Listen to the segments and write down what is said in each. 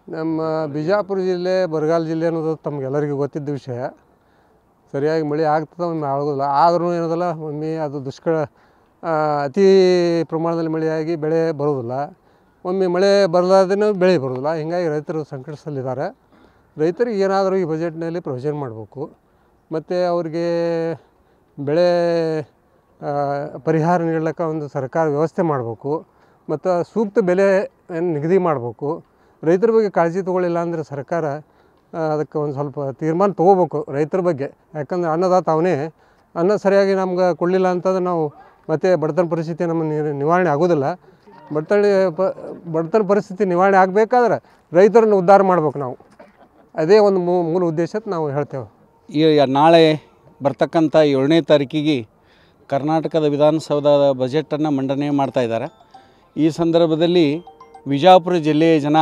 ನಮ್ಮ ಬಿಜಾಪುರ ಜಿಲ್ಲೆ ಬರಗಾಲ ಜಿಲ್ಲೆ ಅನ್ನೋದು ತಮಗೆಲ್ಲರಿಗೂ ಗೊತ್ತಿದ್ದ ವಿಷಯ. ಸರಿಯಾಗಿ ಮಳೆ ಆಗ್ತದೆ, ಒಮ್ಮೆ ಆಗೋದಿಲ್ಲ. ಆದ್ರೂ ಏನದಲ್ಲ, ಒಮ್ಮೆ ಅದು ಅತಿ ಪ್ರಮಾಣದಲ್ಲಿ ಮಳೆಯಾಗಿ ಬೆಳೆ ಬರೋದಿಲ್ಲ, ಒಮ್ಮೆ ಮಳೆ ಬರಲಾರ್ದೇ ಬೆಳೆ ಬರೋದಿಲ್ಲ. ಹೀಗಾಗಿ ರೈತರು ಸಂಕಷ್ಟದಲ್ಲಿದ್ದಾರೆ. ರೈತರಿಗೆ ಏನಾದರೂ ಈ ಬಜೆಟ್ನಲ್ಲಿ ಪ್ರೊವಿಷನ್ ಮಾಡಬೇಕು, ಮತ್ತು ಅವ್ರಿಗೆ ಬೆಳೆ ಪರಿಹಾರ ನೀಡಲಿಕ್ಕೆ ಒಂದು ಸರ್ಕಾರ ವ್ಯವಸ್ಥೆ ಮಾಡಬೇಕು, ಮತ್ತು ಸೂಕ್ತ ಬೆಲೆಯನ್ನು ನಿಗದಿ ಮಾಡಬೇಕು. ರೈತರ ಬಗ್ಗೆ ಕಾಳಜಿ ತೊಗೊಳ್ಳಿಲ್ಲ ಅಂದರೆ ಸರ್ಕಾರ ಅದಕ್ಕೆ ಒಂದು ಸ್ವಲ್ಪ ತೀರ್ಮಾನ ತೊಗೋಬೇಕು ರೈತರ ಬಗ್ಗೆ. ಯಾಕಂದರೆ ಅನ್ನದಾತ ಅವನೇ. ಅನ್ನ ಸರಿಯಾಗಿ ನಮ್ಗೆ ಕೊಡಲಿಲ್ಲ ಅಂತಂದ್ರೆ ನಾವು ಮತ್ತು ಬಡತನ ಪರಿಸ್ಥಿತಿ ನಮ್ಮ ನಿವಾರಣೆ ಆಗೋದಿಲ್ಲ. ಬಡತನ ಪರಿಸ್ಥಿತಿ ನಿವಾರಣೆ ಆಗಬೇಕಾದ್ರೆ ರೈತರನ್ನು ಉದ್ಧಾರ ಮಾಡ್ಬೇಕು ನಾವು. ಅದೇ ಒಂದು ಮೂಲ ಉದ್ದೇಶ ನಾವು ಹೇಳ್ತೇವೆ. ಈ ನಾಳೆ ಬರ್ತಕ್ಕಂಥ 7ನೇ ತಾರೀಕಿಗೆ ಕರ್ನಾಟಕದ ವಿಧಾನಸೌಧದ ಬಜೆಟನ್ನು ಮಂಡನೆ ಮಾಡ್ತಾಯಿದ್ದಾರೆ. ಈ ಸಂದರ್ಭದಲ್ಲಿ ವಿಜಯಪುರ ಜಿಲ್ಲೆಯ ಜನ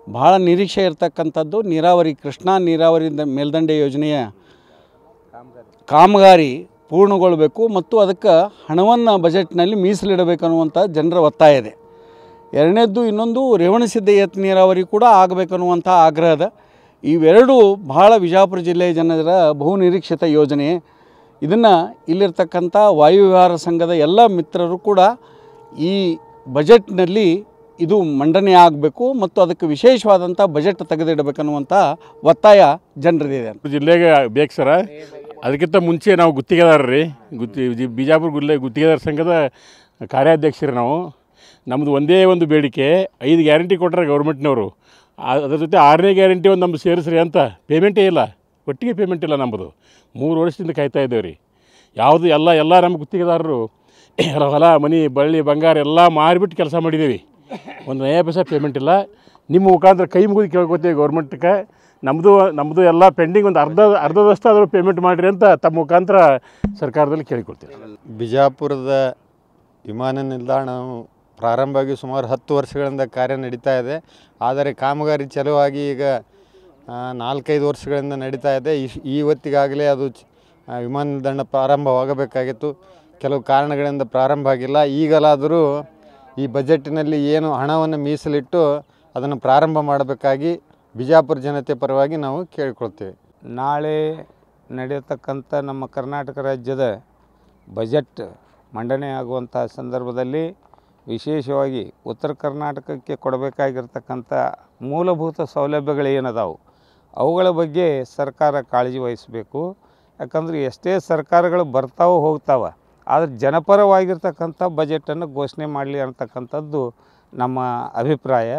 ಭಾಳ ನಿರೀಕ್ಷೆ ಇರತಕ್ಕಂಥದ್ದು ಕೃಷ್ಣಾ ನೀರಾವರಿ ಮೇಲ್ದಂಡೆ ಯೋಜನೆಯ ಕಾಮಗಾರಿ ಪೂರ್ಣಗೊಳ್ಳಬೇಕು ಮತ್ತು ಅದಕ್ಕೆ ಹಣವನ್ನು ಬಜೆಟ್ನಲ್ಲಿ ಮೀಸಲಿಡಬೇಕನ್ನುವಂಥ ಜನರ ಒತ್ತಾಯ ಇದೆ. ಎರಡನೇದ್ದು ಇನ್ನೊಂದು ರೇವಣಸಿದ್ಧೇಯತ್ ನೀರಾವರಿ ಕೂಡ ಆಗಬೇಕನ್ನುವಂಥ ಆಗ್ರಹದ. ಇವೆರಡೂ ಭಾಳ ವಿಜಯಪುರ ಜಿಲ್ಲೆಯ ಜನರ ಬಹು ನಿರೀಕ್ಷಿತ ಯೋಜನೆ. ಇದನ್ನು ಇಲ್ಲಿರ್ತಕ್ಕಂಥ ವಾಯುವಿಹಾರ ಸಂಘದ ಎಲ್ಲ ಮಿತ್ರರು ಕೂಡ ಈ ಬಜೆಟ್ನಲ್ಲಿ ಇದು ಮಂಡನೆ ಆಗಬೇಕು ಮತ್ತು ಅದಕ್ಕೆ ವಿಶೇಷವಾದಂಥ ಬಜೆಟ್ ತೆಗೆದಿಡಬೇಕನ್ನುವಂಥ ಒತ್ತಾಯ ಜನರದಿದೆ. ಜಿಲ್ಲೆಗೆ ಬೇಕು ಸರ. ಅದಕ್ಕಿಂತ ಮುಂಚೆ ನಾವು ಗುತ್ತಿಗೆದಾರರಿ, ಬಿಜಾಪುರ ಗುತ್ತಿಗೆದಾರ ಸಂಘದ ಕಾರ್ಯಾಧ್ಯಕ್ಷರು ನಾವು. ನಮ್ಮದು ಒಂದೇ ಒಂದು ಬೇಡಿಕೆ, 5 ಗ್ಯಾರಂಟಿ ಕೊಟ್ಟರೆ ಗೌರ್ಮೆಂಟ್ನವರು, ಅದರ ಜೊತೆ 6ನೇ ಗ್ಯಾರಂಟಿ ಒಂದು ನಮ್ದು ಸೇರಿಸ್ರಿ ಅಂತ. ಪೇಮೆಂಟೇ ಇಲ್ಲ, ಒಟ್ಟಿಗೆ ಪೇಮೆಂಟ್ ಇಲ್ಲ. ನಮ್ಮದು 3 ವರ್ಷದಿಂದ ಕಾಯ್ತಾ ಇದ್ದೇವೆ ರೀ. ಯಾವುದು ಎಲ್ಲ ನಮ್ಮ ಗುತ್ತಿಗೆದಾರರು ಹೊಲ ಮನೆ ಬಳ್ಳಿ ಬಂಗಾರ ಎಲ್ಲ ಮಾರಿಬಿಟ್ಟು ಕೆಲಸ ಮಾಡಿದ್ದೀವಿ. ಒಂದು ನಯ ಪೈಸೆ ಪೇಮೆಂಟ್ ಇಲ್ಲ. ನಿಮ್ಮ ಮುಖಾಂತರ ಕೈ ಮುಗಿದು ಕೇಳ್ಕೊತೀವಿ ಗೌರ್ಮೆಂಟ್ಗೆ, ನಮ್ಮದು ಎಲ್ಲ ಪೆಂಡಿಂಗ್ ಒಂದು ಅರ್ಧದಷ್ಟು ಆದರೂ ಪೇಮೆಂಟ್ ಮಾಡಿರಿ ಅಂತ ತಮ್ಮ ಮುಖಾಂತರ ಸರ್ಕಾರದಲ್ಲಿ ಕೇಳಿಕೊಳ್ತೀವಿ. ಬಿಜಾಪುರದ ವಿಮಾನ ನಿಲ್ದಾಣ ಪ್ರಾರಂಭವಾಗಿ ಸುಮಾರು 10 ವರ್ಷಗಳಿಂದ ಕಾರ್ಯ ನಡೀತಾ ಇದೆ. ಆದರೆ ಕಾಮಗಾರಿ ಚಲುವಾಗಿ ಈಗ 4-5 ವರ್ಷಗಳಿಂದ ನಡೀತಾ ಇದೆ. ಇವತ್ತಿಗಾಗಲೇ ಅದು ವಿಮಾನ ನಿಲ್ದಾಣ ಪ್ರಾರಂಭವಾಗಬೇಕಾಗಿತ್ತು. ಕೆಲವು ಕಾರಣಗಳಿಂದ ಪ್ರಾರಂಭ ಆಗಿಲ್ಲ. ಈಗಲಾದರೂ ಈ ಬಜೆಟ್ಟಿನಲ್ಲಿ ಏನು ಹಣವನ್ನು ಮೀಸಲಿಟ್ಟು ಅದನ್ನು ಪ್ರಾರಂಭ ಮಾಡಬೇಕಾಗಿ ಬಿಜಾಪುರ ಜನತೆ ಪರವಾಗಿ ನಾವು ಕೇಳಿಕೊಳ್ತೇವೆ. ನಾಳೆ ನಡೆಯತಕ್ಕಂಥ ನಮ್ಮ ಕರ್ನಾಟಕ ರಾಜ್ಯದ ಬಜೆಟ್ ಮಂಡನೆ ಆಗುವಂಥ ಸಂದರ್ಭದಲ್ಲಿ ವಿಶೇಷವಾಗಿ ಉತ್ತರ ಕರ್ನಾಟಕಕ್ಕೆ ಕೊಡಬೇಕಾಗಿರ್ತಕ್ಕಂಥ ಮೂಲಭೂತ ಸೌಲಭ್ಯಗಳೇನದಾವು ಅವುಗಳ ಬಗ್ಗೆ ಸರ್ಕಾರ ಕಾಳಜಿ ವಹಿಸಬೇಕು. ಯಾಕಂದರೆ ಎಷ್ಟೇ ಸರ್ಕಾರಗಳು ಬರ್ತಾವೆ ಹೋಗ್ತಾವೆ, ಆದರೆ ಜನಪರವಾಗಿರ್ತಕ್ಕಂಥ ಬಜೆಟನ್ನು ಘೋಷಣೆ ಮಾಡಲಿ ಅಂತಕ್ಕಂಥದ್ದು ನಮ್ಮ ಅಭಿಪ್ರಾಯ.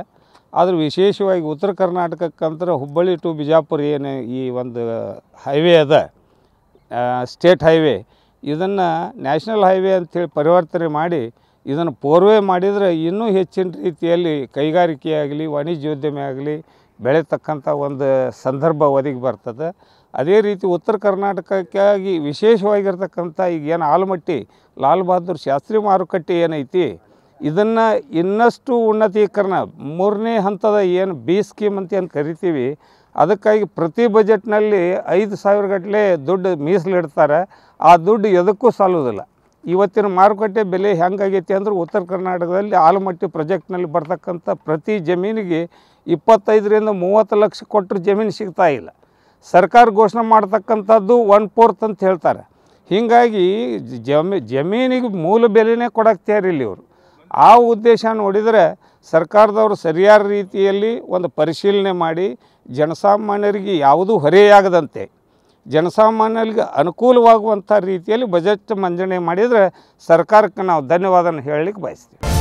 ಆದರೂ ವಿಶೇಷವಾಗಿ ಉತ್ತರ ಕರ್ನಾಟಕಕ್ಕಂದ್ರೆ ಹುಬ್ಬಳ್ಳಿ ಟು ಬಿಜಾಪುರ ಏನು ಈ ಒಂದು ಹೈವೇ ಅದ, ಸ್ಟೇಟ್ ಹೈವೇ, ಇದನ್ನು ನ್ಯಾಷನಲ್ ಹೈವೇ ಅಂಥೇಳಿ ಪರಿವರ್ತನೆ ಮಾಡಿ ಇದನ್ನು ಪೂರ್ವೇ ಮಾಡಿದರೆ ಇನ್ನೂ ಹೆಚ್ಚಿನ ರೀತಿಯಲ್ಲಿ ಕೈಗಾರಿಕೆಯಾಗಲಿ ವಾಣಿಜ್ಯೋದ್ಯಮ ಆಗಲಿ ಬೆಳೆತಕ್ಕಂಥ ಒಂದು ಸಂದರ್ಭ ಒದಗಿ ಬರ್ತದೆ. ಅದೇ ರೀತಿ ಉತ್ತರ ಕರ್ನಾಟಕಕ್ಕಾಗಿ ವಿಶೇಷವಾಗಿರ್ತಕ್ಕಂಥ ಈಗ ಏನು ಆಲಮಟ್ಟಿ ಲಾಲ್ ಬಹದ್ದೂರ್ ಶಾಸ್ತ್ರಿ ಮಾರುಕಟ್ಟೆ ಏನೈತಿ, ಇದನ್ನು ಇನ್ನಷ್ಟು ಉನ್ನತೀಕರಣ 3ನೇ ಹಂತದ ಏನು ಬಿ ಸ್ಕೀಮ್ ಅಂತ ಏನು ಕರಿತೀವಿ, ಅದಕ್ಕಾಗಿ ಪ್ರತಿ ಬಜೆಟ್ನಲ್ಲಿ 5,000 ಗಟ್ಟಲೆ ದುಡ್ಡು ಮೀಸಲಿಡ್ತಾರೆ. ಆ ದುಡ್ಡು ಎದಕ್ಕೂ ಸಾಲೋದಿಲ್ಲ. ಇವತ್ತಿನ ಮಾರುಕಟ್ಟೆ ಬೆಲೆ ಹೆಂಗಾಗೈತಿ ಅಂದ್ರೆ ಉತ್ತರ ಕರ್ನಾಟಕದಲ್ಲಿ ಆಲಮಟ್ಟಿ ಪ್ರಾಜೆಕ್ಟ್ನಲ್ಲಿ ಬರ್ತಕ್ಕಂಥ ಪ್ರತಿ ಜಮೀನಿಗೆ 25 ರಿಂದ 30 ಲಕ್ಷ ಕೊಟ್ಟರು ಜಮೀನು ಸಿಗ್ತಾ ಇಲ್ಲ. ಸರ್ಕಾರ ಘೋಷಣೆ ಮಾಡ್ತಕ್ಕಂಥದ್ದು 1/4 ಅಂತ ಹೇಳ್ತಾರೆ. ಹೀಗಾಗಿ ಜಮೀನಿಗೆ ಮೂಲ ಬೆಲೆನೇ ಕೊಡಕ್ಕೆ ತಯಾರಿಲ್ಲ ಇವರು. ಆ ಉದ್ದೇಶ ನೋಡಿದರೆ ಸರ್ಕಾರದವರು ಸರಿಯಾದ ರೀತಿಯಲ್ಲಿ ಒಂದು ಪರಿಶೀಲನೆ ಮಾಡಿ ಜನಸಾಮಾನ್ಯರಿಗೆ ಯಾವುದೂ ಹೊರೆಯಾಗದಂತೆ ಜನಸಾಮಾನ್ಯರಿಗೆ ಅನುಕೂಲವಾಗುವಂಥ ರೀತಿಯಲ್ಲಿ ಬಜೆಟ್ ಮಂಡನೆ ಮಾಡಿದರೆ ಸರ್ಕಾರಕ್ಕೆ ನಾವು ಧನ್ಯವಾದನ ಹೇಳಲಿಕ್ಕೆ ಬಯಸ್ತೀವಿ.